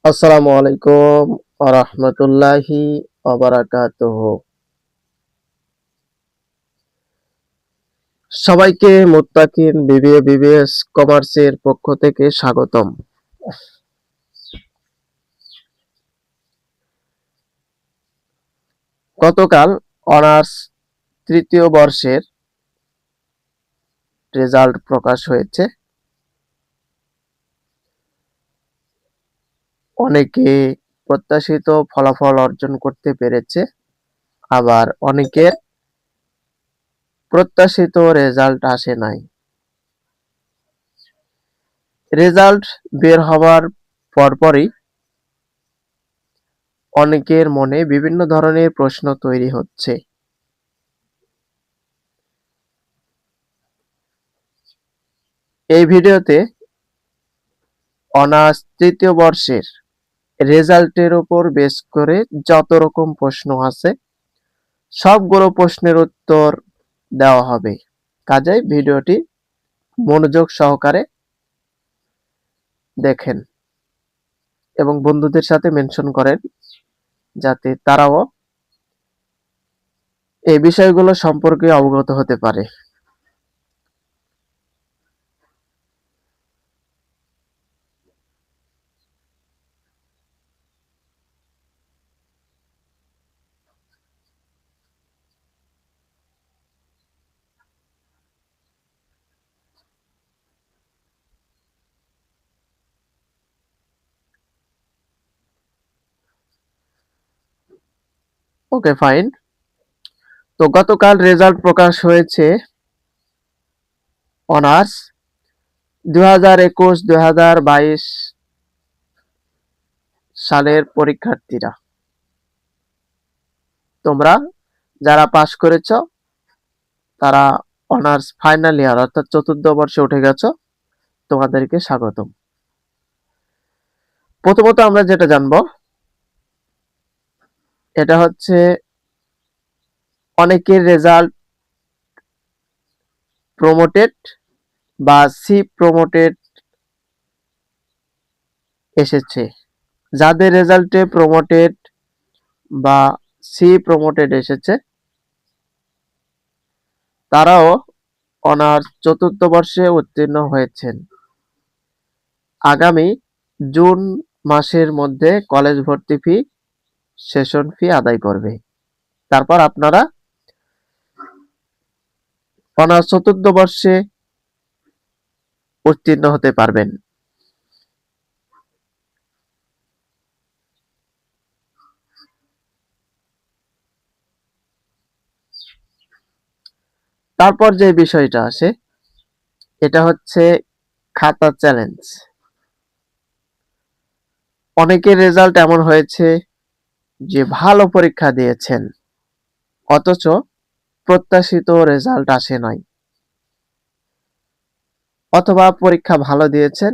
আসসালামু আলাইকুম ওয়া রাহমাতুল্লাহি ওয়া বারাকাতুহু। সবাইকে মুত্তাকিন বিবিএস কমার্সের পক্ষ থেকে স্বাগতম। গতকাল অনার্স তৃতীয় বর্ষের রেজাল্ট প্রকাশ হয়েছে। অনেকে প্রত্যাশিত ফলাফল অর্জন করতে পেরেছে, আবার অনেকের প্রত্যাশিত রেজাল্ট আসে নাই। রেজাল্ট বের হবার পরপরই অনেকের মনে বিভিন্ন ধরনের প্রশ্ন তৈরি হচ্ছে। এই ভিডিওতে অনার্স তৃতীয় বর্ষের রেজাল্টের উপর বেস করে যত রকম প্রশ্ন আছে সবগুলো প্রশ্নের উত্তর দেওয়া হবে। কাজেই ভিডিওটি মনোযোগ সহকারে দেখেন এবং বন্ধুদের সাথে মেনশন করেন যাতে তারাও এই বিষয়গুলো সম্পর্কে অবগত হতে পারে। ওকে, ফাইন। তো গতকাল রেজাল্ট প্রকাশ হয়েছে অনার্স 2021-2022 সালের পরীক্ষার্থীরা। তোমরা যারা পাশ করেছো তারা অনার্স ফাইনাল ইয়ার অর্থাৎ চতুর্থ বর্ষে উঠে গেছো, তোমাদেরকে স্বাগতম। প্রথমত আমরা যেটা জানবো এটা হচ্ছে অনেকের রেজাল্ট প্রমোটেড বা সি প্রমোটেড এসেছে। যাদের রেজাল্টে প্রমোটেড বা সি প্রমোটেড এসেছে তারাও অনার্স চতুর্থ বর্ষে উত্তীর্ণ হয়েছেন। আগামী জুন মাসের মধ্যে কলেজ ভর্তি ফি, সেশন ফি আদায় করবে। তারপর আপনারা অনার্স চতুর্থ বর্ষে উত্তীর্ণ হতে পারবেন। তারপর যে বিষয়টা আসে এটা হচ্ছে খাতা চ্যালেঞ্জ। অনেকের রেজাল্ট এমন হয়েছে যে ভালো পরীক্ষা দিয়েছেন অথচ প্রত্যাশিত রেজাল্ট আসে নাই, অথবা পরীক্ষা ভালো দিয়েছেন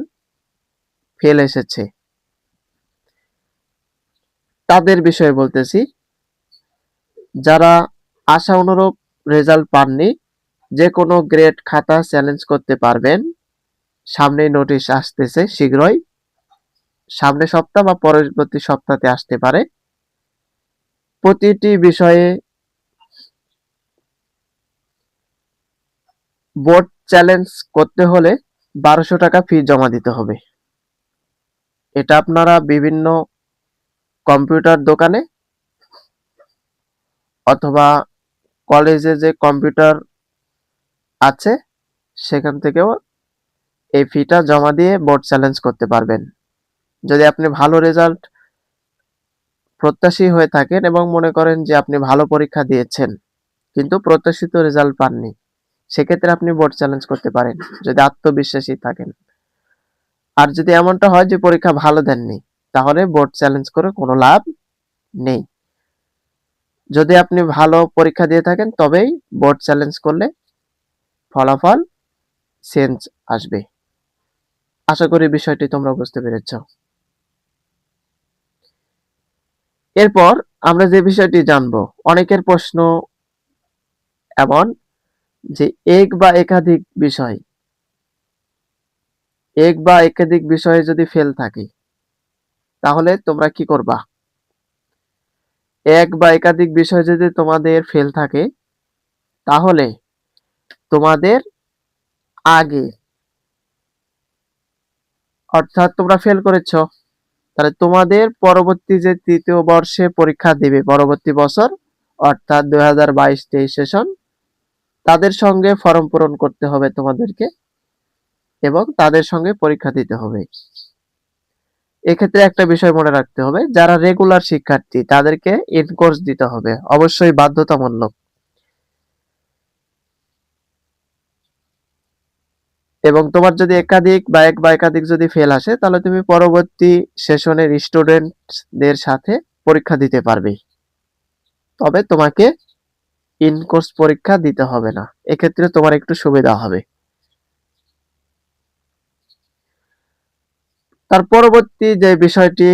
ফেল এসেছে। তাদের বিষয়ে বলতেছি, যারা আশা অনুরূপ রেজাল্ট পাননি যে কোনো গ্রেড খাতা চ্যালেঞ্জ করতে পারবেন। সামনে নোটিশ আসতেছে শীঘ্রই, সামনে সপ্তাহ বা পরবর্তী সপ্তাহে আসতে পারে। প্রতিটি বিষয়ে বোর্ড চ্যালেঞ্জ করতে হলে 1200 টাকা ফি জমা দিতে হবে। এটা আপনারা বিভিন্ন কম্পিউটার দোকানে অথবা কলেজে যে কম্পিউটার আছে সেখান থেকেও এই ফিটা জমা দিয়ে বোর্ড চ্যালেঞ্জ করতে পারবেন। যদি আপনি ভালো রেজাল্ট প্রত্যাশী হয়ে থাকেন এবং মনে করেন যে আপনি ভালো পরীক্ষা দিয়েছেন কিন্তু প্রত্যাশিত রেজাল্ট পাননি, সেক্ষেত্রে আপনি বোর্ড চ্যালেঞ্জ করতে পারেন যদি আত্মবিশ্বাসী থাকেন। আর যদি এমনটা হয় যে পরীক্ষা ভালো দেননি, তাহলে বোর্ড চ্যালেঞ্জ করে কোনো লাভ নেই। যদি আপনি ভালো পরীক্ষা দিয়ে থাকেন তবেই বোর্ড চ্যালেঞ্জ করলে ফলাফল চেঞ্জ আসবে। আশা করি বিষয়টি তোমরা বুঝতে পেরেছ। এরপর আমরা যে বিষয়টি জানবো, অনেকের প্রশ্ন এমন যে এক বা একাধিক বিষয়ে যদি ফেল থাকে তাহলে তোমরা কি করবা? এক বা একাধিক বিষয় যদি তোমাদের ফেল থাকে, তাহলে তোমাদের আগে, অর্থাৎ তোমরা ফেল করেছো, তাহলে তোমাদের পরবর্তী যে তৃতীয় বর্ষে পরীক্ষা দিবে পরবর্তী বছর, অর্থাৎ 2022-23 সেশন, তাদের সঙ্গে ফর্ম পূরণ করতে হবে তোমাদেরকে এবং তাদের সঙ্গে পরীক্ষা দিতে হবে। এক্ষেত্রে একটা বিষয় মনে রাখতে হবে, যারা রেগুলার শিক্ষার্থী তাদেরকে ইন কোর্স দিতে হবে, অবশ্যই বাধ্যতামূলক। এবং তোমার যদি একাধিক বা এক বা একাধিক যদি ফেল আসে, তাহলে তুমি পরবর্তী সেশনের স্টুডেন্টদের সাথে পরীক্ষা দিতে পারবে, তবে তোমাকে ইন কোর্স পরীক্ষা দিতে হবে না। এক্ষেত্রে তোমার একটু সুবিধা হবে। তার পরবর্তী যে বিষয়টি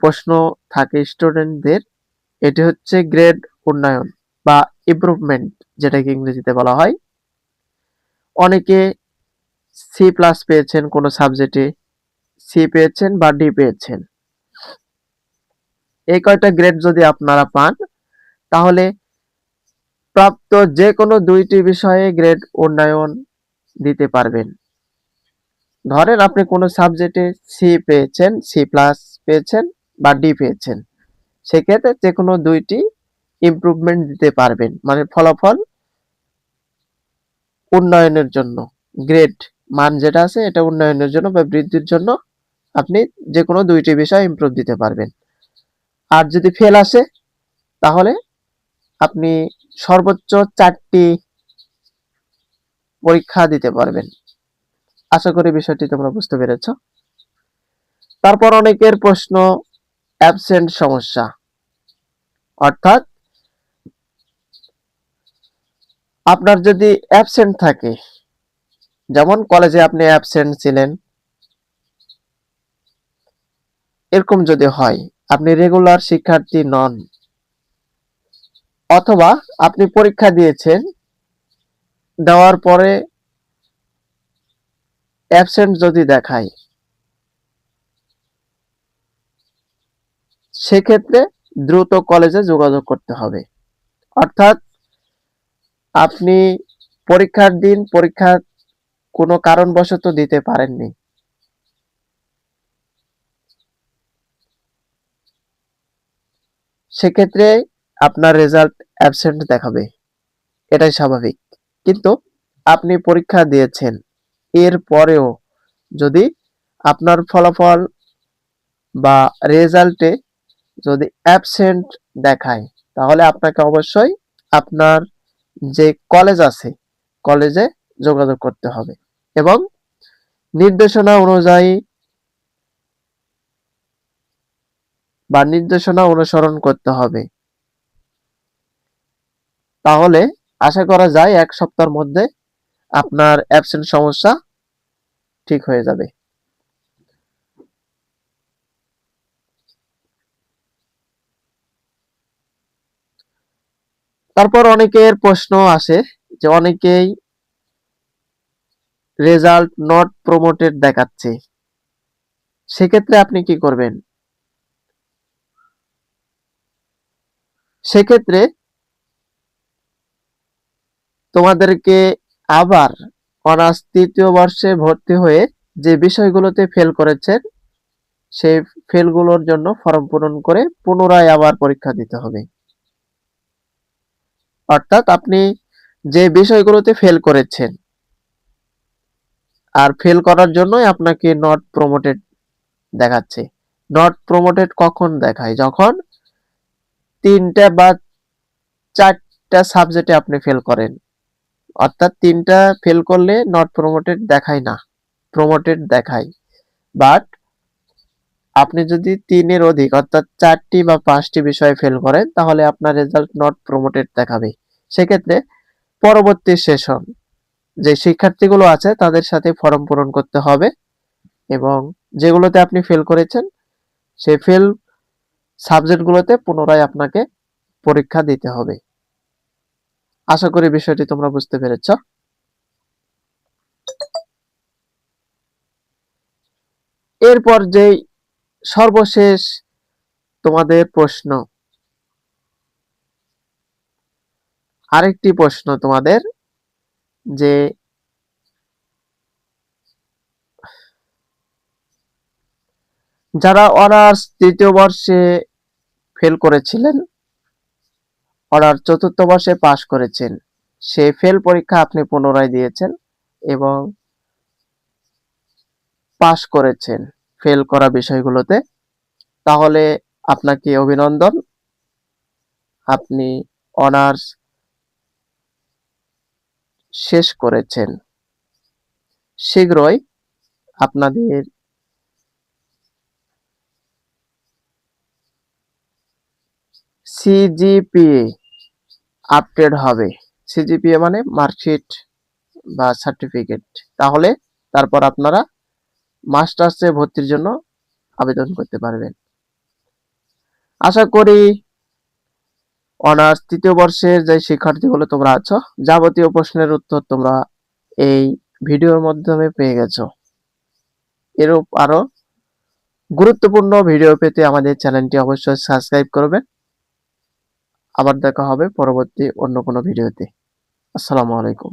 প্রশ্ন থাকে স্টুডেন্টদের, এটি হচ্ছে গ্রেড উন্নয়ন বা ইমপ্রুভমেন্ট, যেটাকে ইংরেজিতে বলা হয়। অনেকে সি প্লাস পেয়েছেন কোনো সাবজেক্টে, সি পেয়েছেন বা ডি পেয়েছেন। এই কয়টা গ্রেড যদি আপনারা পান, তাহলে প্রাপ্ত যে কোনো দুইটি বিষয়ে গ্রেড উন্নয়ন দিতে পারবেন। ধরেন আপনি কোনো সাবজেক্টে সি পেয়েছেন, সি প্লাস পেয়েছেন বা ডি পেয়েছেন, সেক্ষেত্রে যে কোনো দুইটি ইমপ্রুভমেন্ট দিতে পারবেন, মানে ফলাফল উন্নয়নের জন্য, গ্রেড মান যেটা আছে এটা উন্নয়নের জন্য বা বৃদ্ধির জন্য আপনি যে কোনো দুইটি বিষয় ইমপ্রুভ দিতে পারবেন। আর যদি ফেল আসে, তাহলে আপনি সর্বোচ্চ 4টি পরীক্ষা দিতে পারবেন। আশা করি বিষয়টি তোমরা বুঝতে পেরেছ। তারপর অনেকের প্রশ্ন অ্যাবসেন্ট সমস্যা, অর্থাৎ আপনার যদি অ্যাবসেন্ট থাকে, যেমন কলেজে আপনি অ্যাবসেন্ট ছিলেন, এরকম যদি হয়, আপনি রেগুলার শিক্ষার্থী নন, অথবা আপনি পরীক্ষা দিয়েছেন, দেওয়ার পরে অ্যাবসেন্ট যদি দেখায়, সেক্ষেত্রে দ্রুত কলেজে যোগাযোগ করতে হবে। অর্থাৎ আপনি পরীক্ষার দিন পরীক্ষা কোনো কারণবশত দিতে পারেননি, সেক্ষেত্রে আপনার রেজাল্ট অ্যাবসেন্ট দেখাবে, এটাই স্বাভাবিক। কিন্তু আপনি পরীক্ষা দিয়েছেন, এর পরেও যদি আপনার ফলাফল বা রেজাল্টে যদি অ্যাবসেন্ট দেখায়, তাহলে আপনাকে অবশ্যই আপনার যে কলেজ আছে কলেজে যোগাযোগ করতে হবে এবং নির্দেশনা অনুযায়ী বা নির্দেশনা অনুসরণ করতে হবে। তাহলে আশা করা যায় 1 সপ্তাহের মধ্যে আপনার অ্যাবসেন্ট সমস্যা ঠিক হয়ে যাবে। তারপর অনেকের প্রশ্ন আসে যে অনেকেই রেজাল্ট নট প্রমোটেড দেখাচ্ছে, সেক্ষেত্রে আপনি কি করবেন? সেক্ষেত্রে তোমাদেরকে আবার অনার্স 3য় বর্ষে ভর্তি হয়ে যে বিষয়গুলোতে ফেল করেছেন, সেই ফেলগুলোর জন্য ফর্ম পূরণ করে পুনরায় আবার পরীক্ষা দিতে হবে। অর্থাৎ আপনি যে বিষয়গুলোতে ফেল করেছেন, আর ফেল করার জন্যই আপনাকে নট প্রমোটেড দেখাচ্ছে। নট প্রমোটেড কখন দেখায়? যখন 3টা বা 4টা সাবজেক্টে আপনি ফেল করেন। অর্থাৎ 3টা ফেল করলে নট প্রমোটেড দেখায় না, প্রমোটেড দেখায়। বাট আপনি যদি 3 এর অধিক অর্থাৎ 4টি বা 5টি বিষয়ে ফেল করেন, তাহলে আপনার রেজাল্ট নট প্রমোটেড দেখাবে। সেক্ষেত্রে পরবর্তী সেশন যে শিক্ষার্থীগুলো আছে তাদের সাথে ফর্ম পূরণ করতে হবে এবং যেগুলোতে আপনি ফেল করেছেন সেই ফেল সাবজেক্টগুলোতে পুনরায় আপনাকে পরীক্ষা দিতে হবে। আশা করি বিষয়টি তোমরা বুঝতে পেরেছ। এরপর যেই সর্বশেষ তোমাদের প্রশ্ন, আরেকটি প্রশ্ন তোমাদের, যে যারা অনার্স তৃতীয় বর্ষে ফেল করেছিলেন, অনার্স চতুর্থ বর্ষে পাশ করেছেন, সেই ফেল পরীক্ষা আপনি পুনরায় দিয়েছেন এবং পাশ করেছেন ফেল করা বিষয়গুলোতে, তাহলে আপনাকে অভিনন্দন, আপনি অনার্স শেষ করেছেন। শীঘ্রই আপনাদের সিজিপিএ আপডেট হবে। সিজিপিএ মানে মার্কশিট বা সার্টিফিকেট। তাহলে তারপর আপনারা মাস্টার্সে ভর্তির জন্য আবেদন করতে পারবেন। আশা করি অনার্স তৃতীয় বর্ষের যে শিক্ষার্থীগুলো তোমরা আছো, যাবতীয় প্রশ্নের উত্তর তোমরা এই ভিডিওর মাধ্যমে পেয়ে গেছো। এরূপ আরো গুরুত্বপূর্ণ ভিডিও পেতে আমাদের চ্যানেলটি অবশ্যই সাবস্ক্রাইব করবেন। আবার দেখা হবে পরবর্তী অন্য কোনো ভিডিওতে। আসসালামু আলাইকুম।